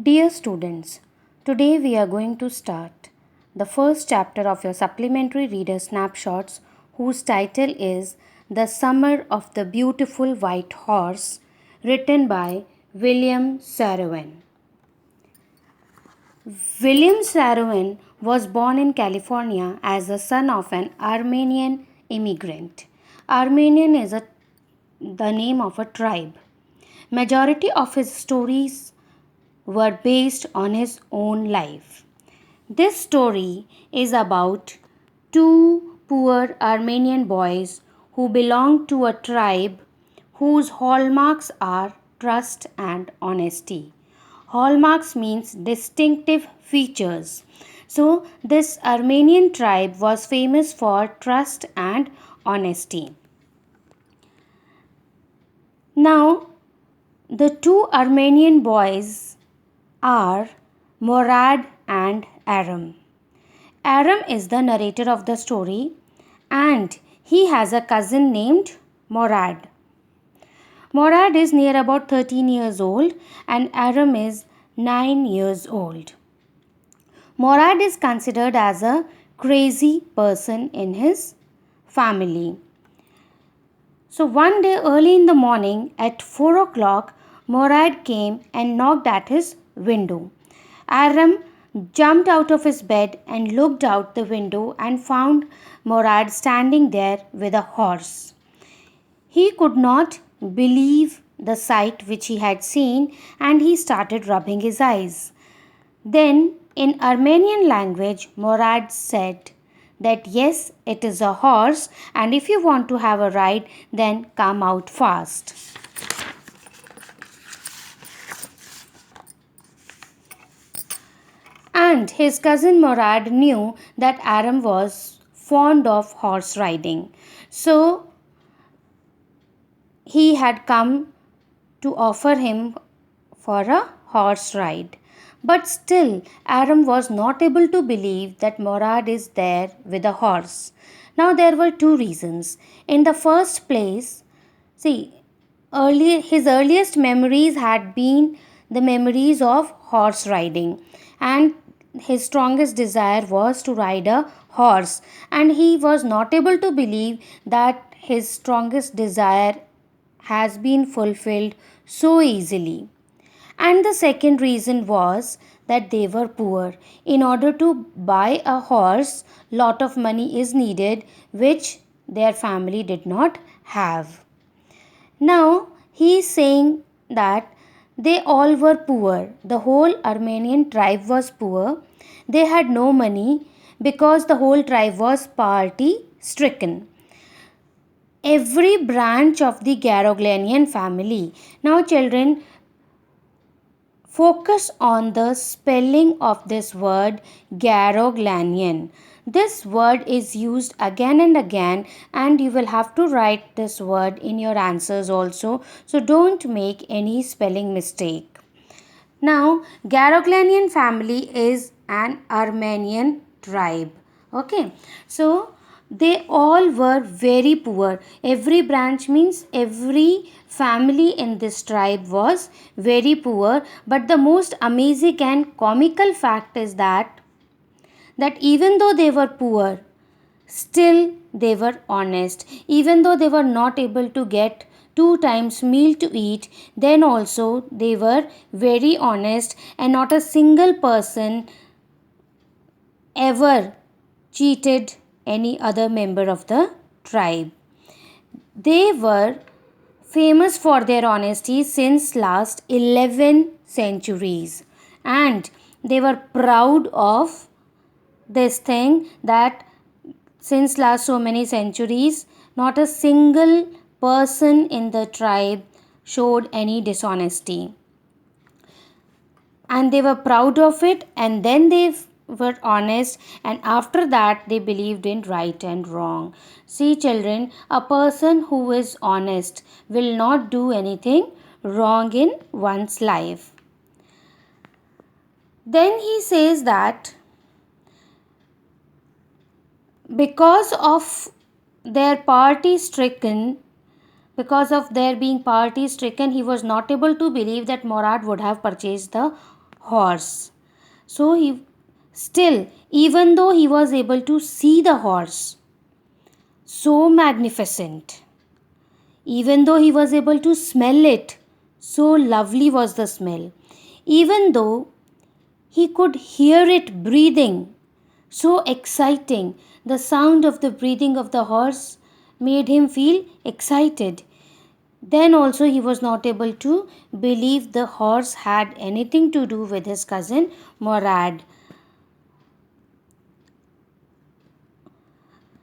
Dear students, today we are going to start the first chapter of your supplementary reader snapshots, whose title is The Summer of the Beautiful White Horse, written by William Saroyan. William Saroyan was born in California as the son of an Armenian immigrant. Armenian is the name of a tribe. Majority of his stories were based on his own life. This story is about two poor Armenian boys who belong to a tribe whose hallmarks are trust and honesty. Hallmarks means distinctive features. So, this Armenian tribe was famous for trust and honesty. Now, the two Armenian boys are Morad and Aram. Aram is the narrator of the story and he has a cousin named Morad. Morad is near about 13 years old and Aram is 9 years old. Morad is considered as a crazy person in his family. So one day early in the morning at 4 o'clock, Morad came and knocked at his window. Aram jumped out of his bed and looked out the window and found Morad standing there with a horse. He could not believe the sight which he had seen and he started rubbing his eyes. Then, in Armenian language, Morad said that yes, it is a horse, and if you want to have a ride, then come out fast. And his cousin Morad knew that Aram was fond of horse riding. So he had come to offer him for a horse ride. But still, Aram was not able to believe that Morad is there with a horse. Now, there were two reasons. In the first place, his earliest memories had been the memories of horse riding, and his strongest desire was to ride a horse, and he was not able to believe that his strongest desire has been fulfilled so easily. And the second reason was that they were poor. In order to buy a horse, lot of money is needed, which their family did not have. Now he is saying that they all were poor. The whole Armenian tribe was poor. They had no money because the whole tribe was poverty stricken. Every branch of the Garoglanian family. Now, children, focus on the spelling of this word Garoglanian. This word is used again and again, and you will have to write this word in your answers also. So don't make any spelling mistake. Now, Garoglanian family is an Armenian tribe. Okay, so they all were very poor. Every branch means every family in this tribe was very poor. But the most amazing and comical fact is that even though they were poor, still they were honest. Even though they were not able to get 2 times meal to eat, then also they were very honest, and not a single person ever cheated any other member of the tribe. They were famous for their honesty since last 11 centuries, and they were proud of this thing that since last so many centuries not a single person in the tribe showed any dishonesty, and they were proud of it, and then they were honest, and after that they believed in right and wrong. See children, a person who is honest will not do anything wrong in one's life. Then he says that because of their poverty stricken, he was not able to believe that Morad would have purchased the horse. So he still, even though he was able to see the horse, so magnificent, even though he was able to smell it, so lovely was the smell, even though he could hear it breathing, so exciting. The sound of the breathing of the horse made him feel excited. Then also he was not able to believe the horse had anything to do with his cousin Morad.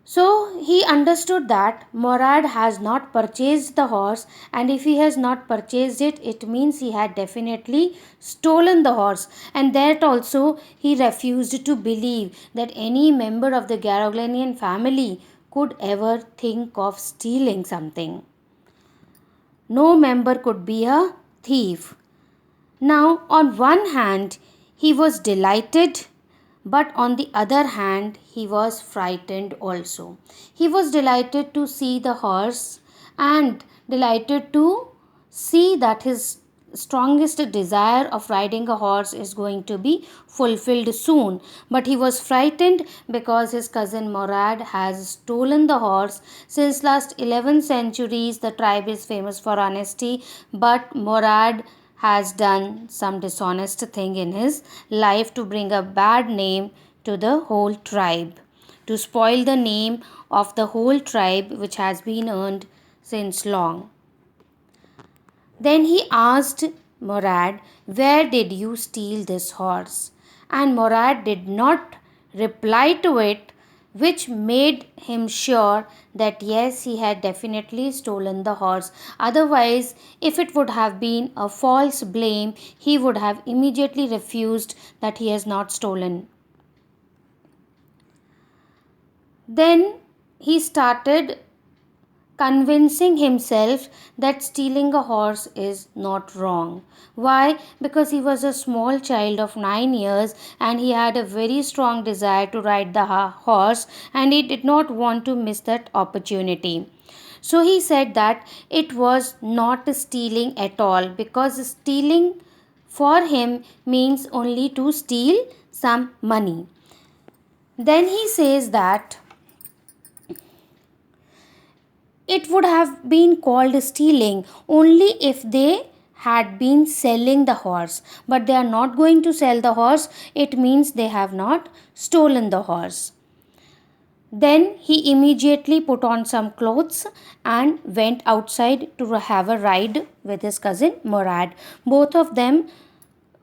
So he understood that Morad has not purchased the horse, and if he has not purchased it, it means he had definitely stolen the horse. And that also he refused to believe that any member of the Garoglanian family could ever think of stealing something. No member could be a thief. Now, on one hand, he was delighted, but on the other hand, he was frightened also. He was delighted to see the horse and delighted to see that his strongest desire of riding a horse is going to be fulfilled soon. But he was frightened because his cousin Morad has stolen the horse. Since last 11 centuries, the tribe is famous for honesty, but Morad has done some dishonest thing in his life to bring a bad name to the whole tribe, to spoil the name of the whole tribe which has been earned since long. Then he asked Morad, "Where did you steal this horse?" And Morad did not reply to it, which made him sure that yes, he had definitely stolen the horse. Otherwise, if it would have been a false blame, he would have immediately refused that he has not stolen. Then he started convincing himself that stealing a horse is not wrong. Why? Because he was a small child of 9 years and he had a very strong desire to ride the horse, and he did not want to miss that opportunity. So he said that it was not stealing at all, because stealing for him means only to steal some money. Then he says that it would have been called stealing only if they had been selling the horse, but they are not going to sell the horse. It means they have not stolen the horse. Then he immediately put on some clothes and went outside to have a ride with his cousin Morad. Both of them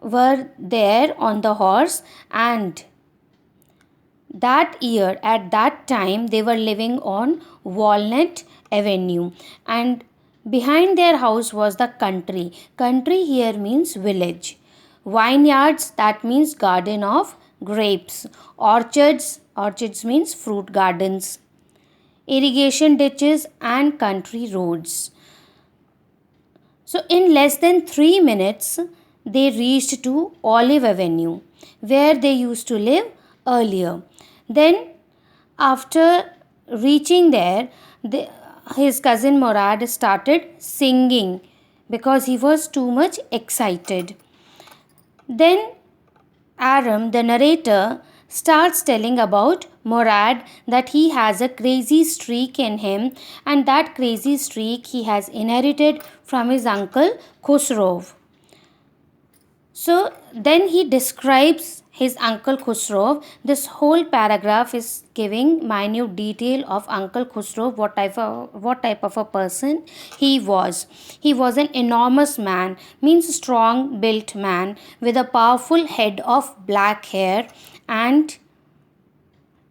were there on the horse, and that year, at that time, they were living on Walnut Avenue, and behind their house was the country. Country here means village. Vineyards, that means garden of grapes. Orchards, orchards means fruit gardens. Irrigation ditches and country roads. So in less than 3 minutes, they reached to Olive Avenue, where they used to live earlier. Then, after reaching there, his cousin Morad started singing because he was too much excited. Then Aram, the narrator, starts telling about Morad, that he has a crazy streak in him, and that crazy streak he has inherited from his uncle Khusrov. So then he describes his uncle Khusrov. This whole paragraph is giving minute detail of Uncle Khusrov, what type of a person he was. He was an enormous man, means strong built man with a powerful head of black hair and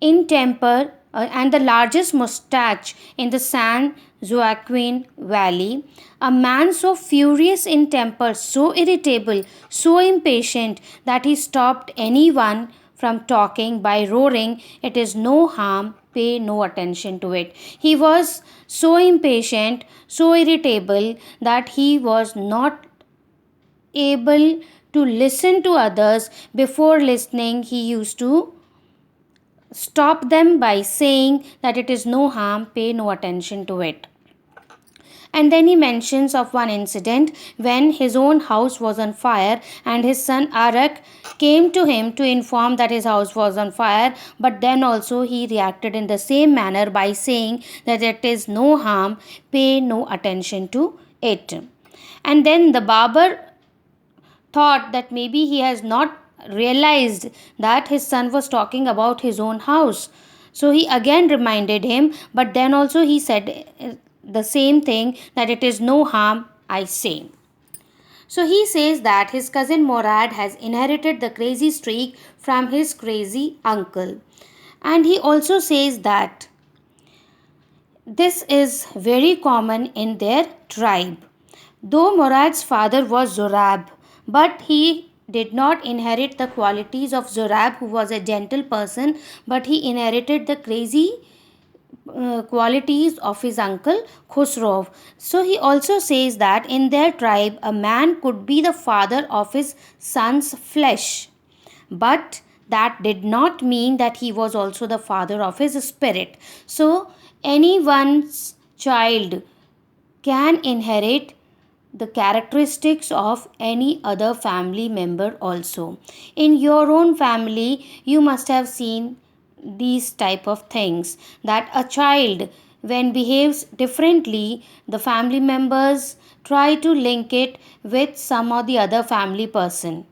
in temper and the largest mustache in the San Joaquin Valley. A man so furious in temper, so irritable, so impatient that he stopped anyone from talking by roaring, "It is no harm, pay no attention to it." He was so impatient, so irritable that he was not able to listen to others. Before listening, he used to stop them by saying that it is no harm, pay no attention to it. And then he mentions of one incident when his own house was on fire and his son Arak came to him to inform that his house was on fire, but then also he reacted in the same manner by saying that it is no harm, pay no attention to it. And then the barber thought that maybe he has not realized that his son was talking about his own house. So he again reminded him, but then also he said the same thing, that it is no harm, I say. So he says that his cousin Morad has inherited the crazy streak from his crazy uncle. And he also says that this is very common in their tribe. Though Murad's father was Zorab, but he did not inherit the qualities of Zorab, who was a gentle person, but he inherited the crazy qualities of his uncle Khusrov. So he also says that in their tribe, a man could be the father of his son's flesh, but that did not mean that he was also the father of his spirit. So anyone's child can inherit the characteristics of any other family member also. In your own family, you must have seen these type of things, that a child when behaves differently, the family members try to link it with some or the other family person.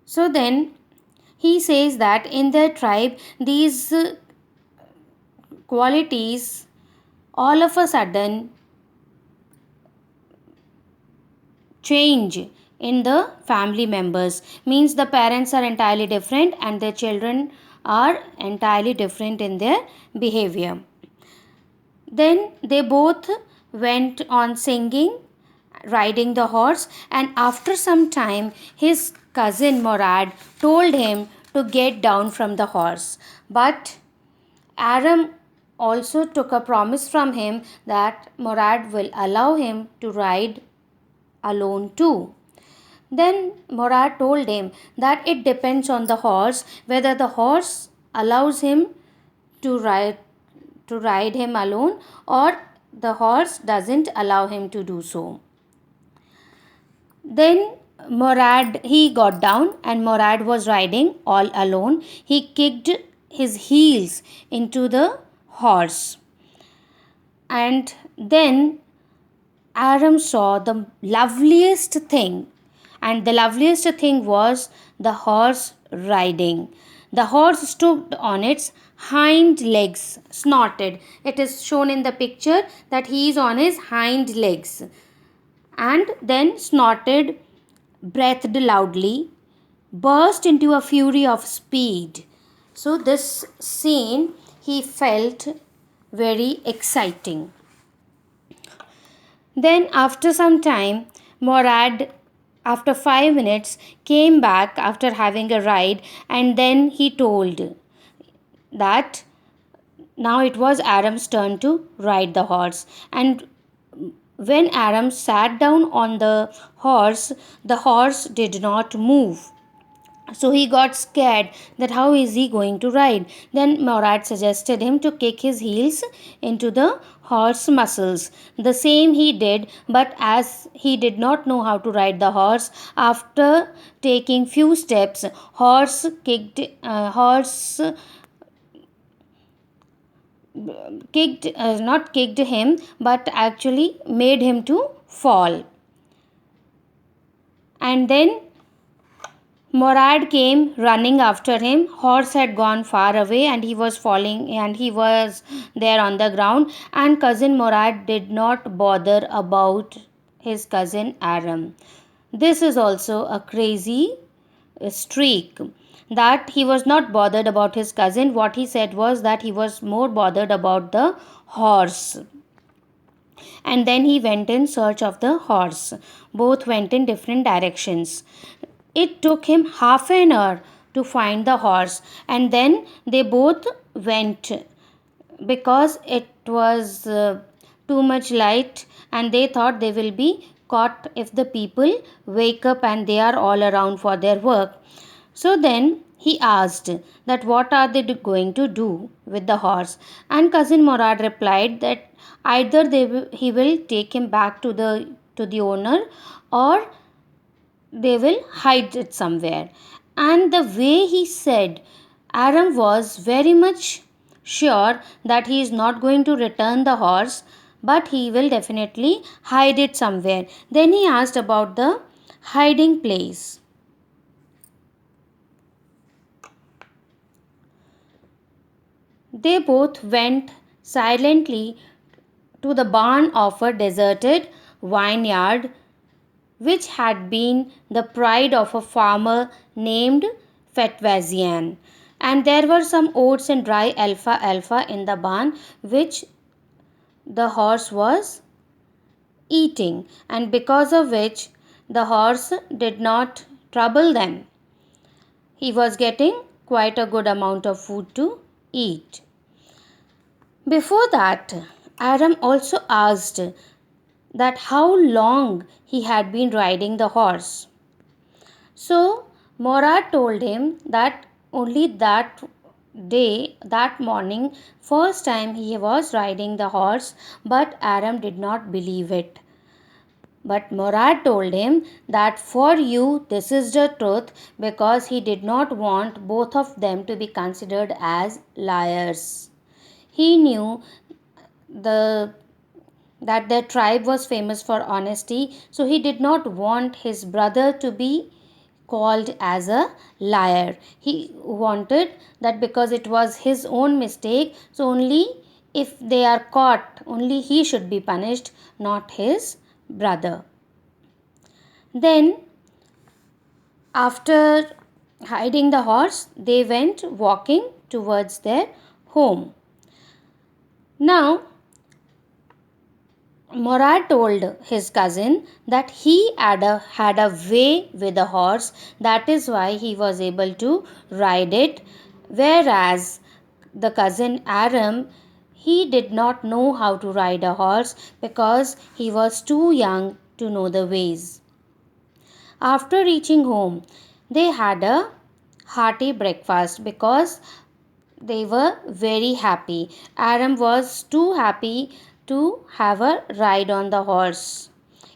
So then he says that in their tribe, these qualities all of a sudden change in the family members, means the parents are entirely different and their children are entirely different in their behavior. Then they both went on singing, riding the horse, and after some time his cousin Morad told him to get down from the horse, but Aram also took a promise from him that Morad will allow him to ride alone too. Then Morad told him that it depends on the horse whether the horse allows him to ride him alone, or the horse doesn't allow him to do so. Then Morad he got down and Morad was riding all alone. He kicked his heels into the horse, and then Aram saw the loveliest thing, and the loveliest thing was the horse riding. The horse stood on its hind legs, snorted. It is shown in the picture that he is on his hind legs, and then snorted, breathed loudly, burst into a fury of speed. So, this scene he felt very exciting. Then, after some time, Morad, after 5 minutes, came back after having a ride, and then he told that now it was Aram's turn to ride the horse. And when Aram sat down on the horse did not move. So he got scared that how is he going to ride. Then Morad suggested him to kick his heels into the horse muscles. The same he did, but as he did not know how to ride the horse, after taking few steps, horse kicked not kicked him, but actually made him to fall. And then Morad came running after him. Horse had gone far away and he was falling, and he was there on the ground, and cousin Morad did not bother about his cousin Aram. This is also a crazy streak, that he was not bothered about his cousin. What he said was that he was more bothered about the horse, and then he went in search of the horse. Both went in different directions. It took him half an hour to find the horse, and then they both went, because it was too much light, and they thought they will be caught if the people wake up and they are all around for their work. So then He asked that what are they going to do with the horse, and cousin Morad replied that either he will take him back to the owner, or they will hide it somewhere. And the way he said, Aram was very much sure that he is not going to return the horse, but he will definitely hide it somewhere. Then he asked about the hiding place. They both went silently to the barn of a deserted vineyard, which had been the pride of a farmer named Fetvazian. And there were some oats and dry alfalfa in the barn, which the horse was eating, and because of which the horse did not trouble them. He was getting quite a good amount of food to eat. Before that, Aram also asked that how long he had been riding the horse. So Morad told him that only that day, that morning, first time he was riding the horse, but Aram did not believe it. But Morad told him that for you this is the truth, because he did not want both of them to be considered as liars. He knew the that their tribe was famous for honesty, so he did not want his brother to be called as a liar. He wanted that because it was his own mistake, so only if they are caught, only he should be punished, not his brother. Then, after hiding the horse, they went walking towards their home. Now, Morad told his cousin that he had a way with a horse, that is why he was able to ride it, whereas the cousin Aram, he did not know how to ride a horse because he was too young to know the ways. After reaching home, they had a hearty breakfast because they were very happy. Aram was too happy to have a ride on the horse.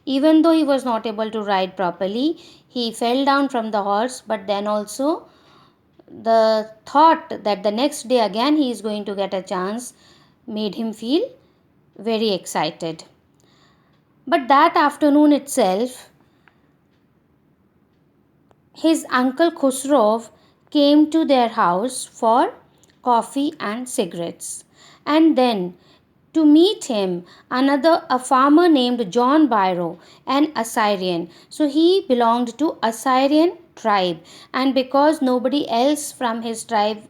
Even though he was not able to ride properly, he fell down from the horse, but then also the thought that the next day again he is going to get a chance made him feel very excited. But that afternoon itself, his uncle Khusrov came to their house for coffee and cigarettes. And then to meet him, a farmer named John Byro, an Assyrian. So he belonged to Assyrian tribe, and because nobody else from his tribe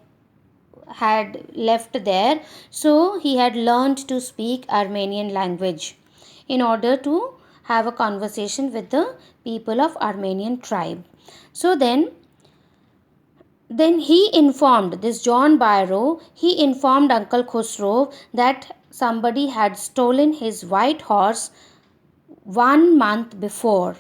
had left there, so he had learned to speak Armenian language in order to have a conversation with the people of Armenian tribe. So then he informed this John Byro, he informed Uncle Khosrow that somebody had stolen his white horse 1 month before,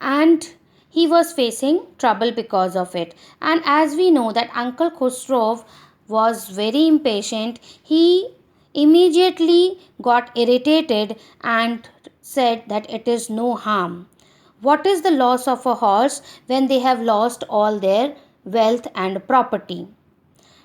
and he was facing trouble because of it. And as we know that Uncle Khosrow was very impatient, he immediately got irritated and said that it is no harm. What is the loss of a horse when they have lost all their wealth and property?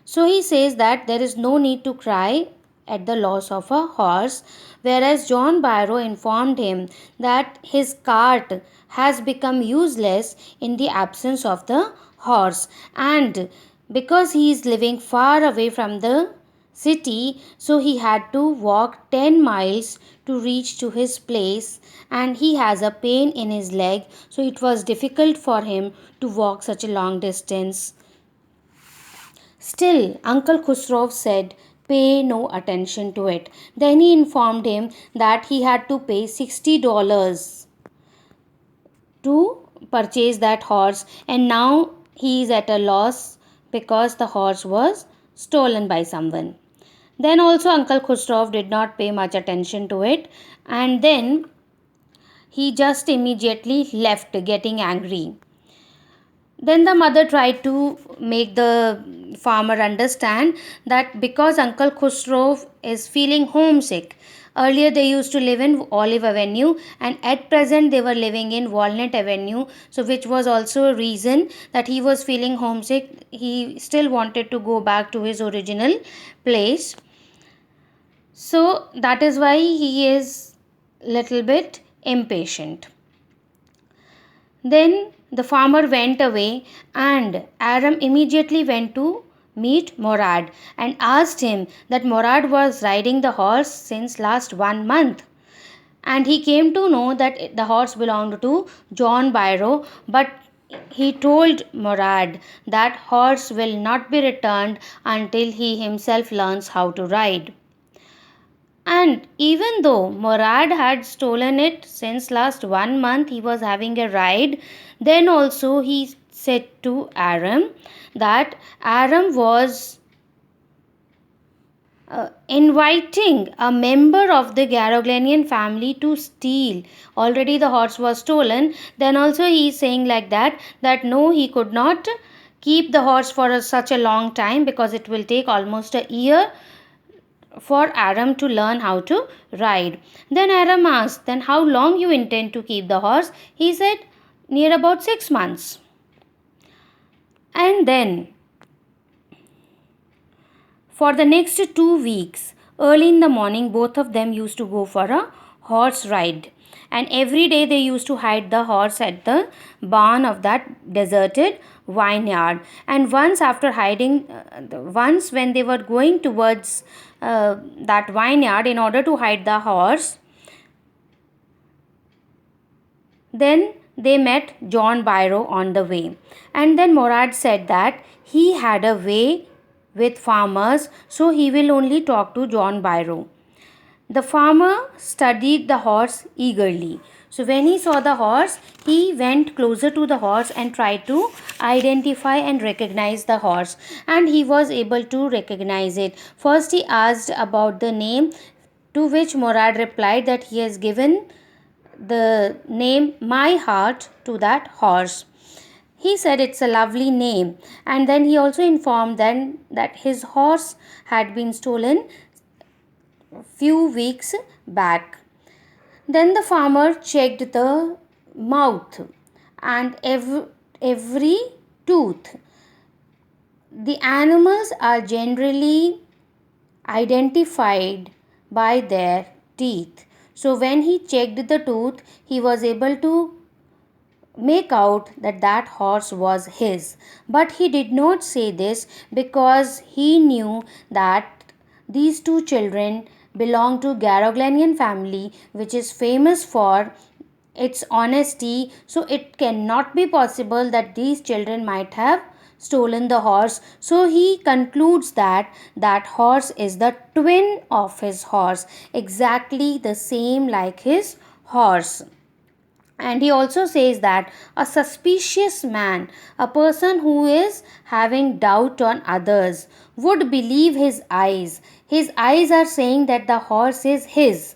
So he says that there is no need to cry at the loss of a horse, whereas John Byro informed him that his cart has become useless in the absence of the horse, and because he is living far away from the city, so he had to walk 10 miles to reach to his place, and he has a pain in his leg, so it was difficult for him to walk such a long distance. Still, Uncle Khusrov said, pay no attention to it. Then he informed him that he had to pay $60 to purchase that horse, and now he is at a loss because the horse was stolen by someone. Then also Uncle Khusrov did not pay much attention to it, and then he just immediately left getting angry. Then the mother tried to make the farmer understand that because Uncle Khusro is feeling homesick. Earlier they used to live in Olive Avenue, and at present they were living in Walnut Avenue, so which was also a reason that he was feeling homesick. He still wanted to go back to his original place. So that is why he is little bit impatient. Then the farmer went away, and Aram immediately went to meet Morad and asked him that Morad was riding the horse since last 1 month. And he came to know that the horse belonged to John Byro, but he told Morad that horse will not be returned until he himself learns how to ride. And even though Morad had stolen it since last 1 month, he was having a ride, then also he said to Aram that Aram was inviting a member of the Garoglanian family to steal. Already the horse was stolen. Then also he is saying like that no, he could not keep the horse for such a long time, because it will take almost a year for Aram to learn how to ride. Then Aram asked, then how long you intend to keep the horse? He said, near about 6 months. And then for the next 2 weeks, early in the morning, both of them used to go for a horse ride. And every day they used to hide the horse at the barn of that deserted vineyard. And once after hiding, once when they were going towards that vineyard in order to hide the horse, then they met John Byro on the way. And then Morad said that he had a way with farmers, so he will only talk to John Byro. The farmer studied the horse eagerly. So when he saw the horse, he went closer to the horse and tried to identify and recognize the horse. And he was able to recognize it. First he asked about the name, to which Morad replied that he has given the name My Heart to that horse. He said it's a lovely name, and then he also informed them that his horse had been stolen a few weeks back. Then the farmer checked the mouth and every tooth. The animals are generally identified by their teeth. So when he checked the tooth, he was able to make out that that horse was his. But he did not say this because he knew that these two children belong to Garoglanian family, which is famous for its honesty. So it cannot be possible that these children might have stolen the horse. So he concludes that that horse is the twin of his horse, exactly the same like his horse. And he also says that a suspicious man, a person who is having doubt on others, would believe his eyes. His eyes are saying that the horse is his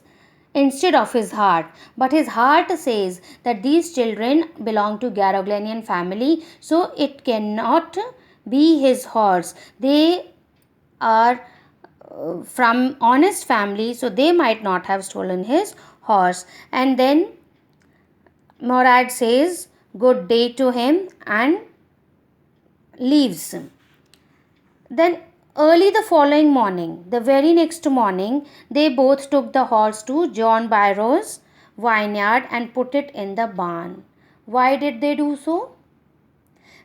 instead of his heart. But his heart says that these children belong to Garoglanian family, so it cannot be his horse. They are from honest family, so they might not have stolen his horse. And then Morad says good day to him and leaves. Then early the following morning, the very next morning, they both took the horse to John Byro's vineyard and put it in the barn. Why did they do so?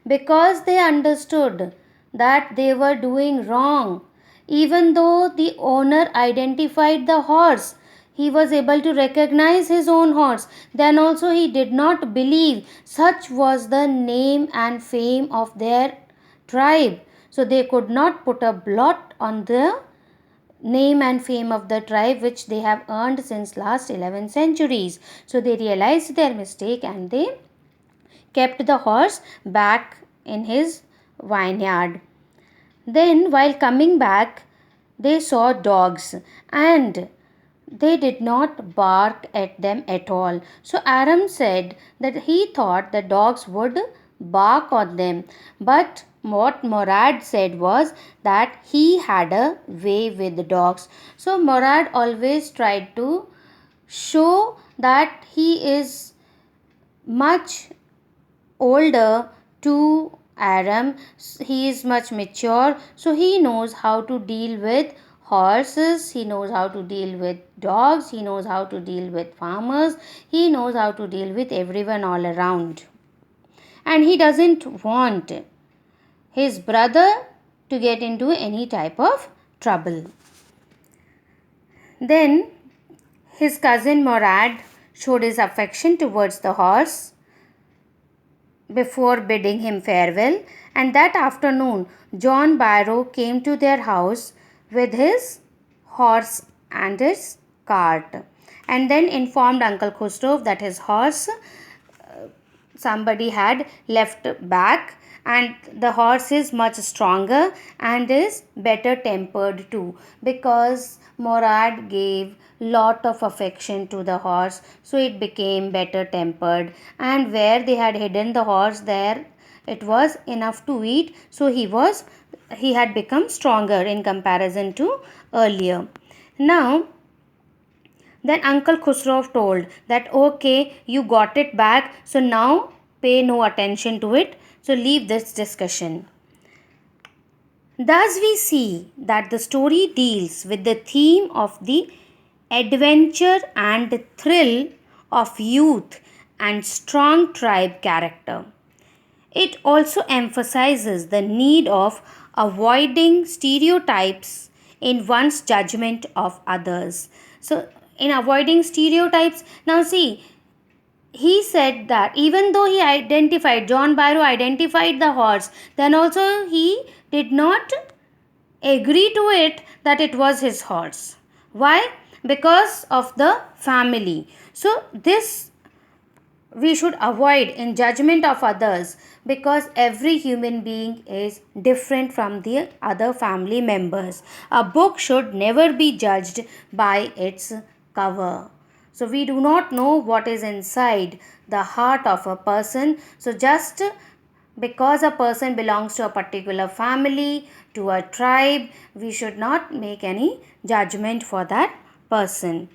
Because they understood that they were doing wrong. Even though the owner identified the horse, he was able to recognize his own horse. Then also he did not believe. Such was the name and fame of their tribe. So they could not put a blot on the name and fame of the tribe which they have earned since last 11 centuries. So they realized their mistake and they kept the horse back in his vineyard. Then, while coming back, they saw dogs and they did not bark at them at all. So Aram said that he thought the dogs would bark on them. But what Morad said was that he had a way with the dogs. So Morad always tried to show that he is much older to Aram. He is much mature, so he knows how to deal with horses, he knows how to deal with dogs, he knows how to deal with farmers, he knows how to deal with everyone all around. And he doesn't want his brother to get into any type of trouble. Then his cousin Morad showed his affection towards the horse before bidding him farewell, and that afternoon John Barrow came to their house with his horse and his cart, and then informed Uncle Khusro that his horse somebody had left back, and the horse is much stronger and is better tempered too, because Morad gave lot of affection to the horse, so it became better tempered, and where they had hidden the horse, there it was enough to eat, so he had become stronger in comparison to earlier. Now then Uncle Khusro told that okay, you got it back, so now pay no attention to it, so leave this discussion. Thus, we see that the story deals with the theme of the adventure and thrill of youth and strong tribe character. It also emphasizes the need of avoiding stereotypes in one's judgment of others. So, in avoiding stereotypes, now see, he said that even though John Barrow identified the horse, then also he did not agree to it that it was his horse. Why? Because of the family. So, this we should avoid in judgment of others, because every human being is different from the other family members. A book should never be judged by its cover. So we do not know what is inside the heart of a person. So just because a person belongs to a particular family, to a tribe, we should not make any judgment for that person.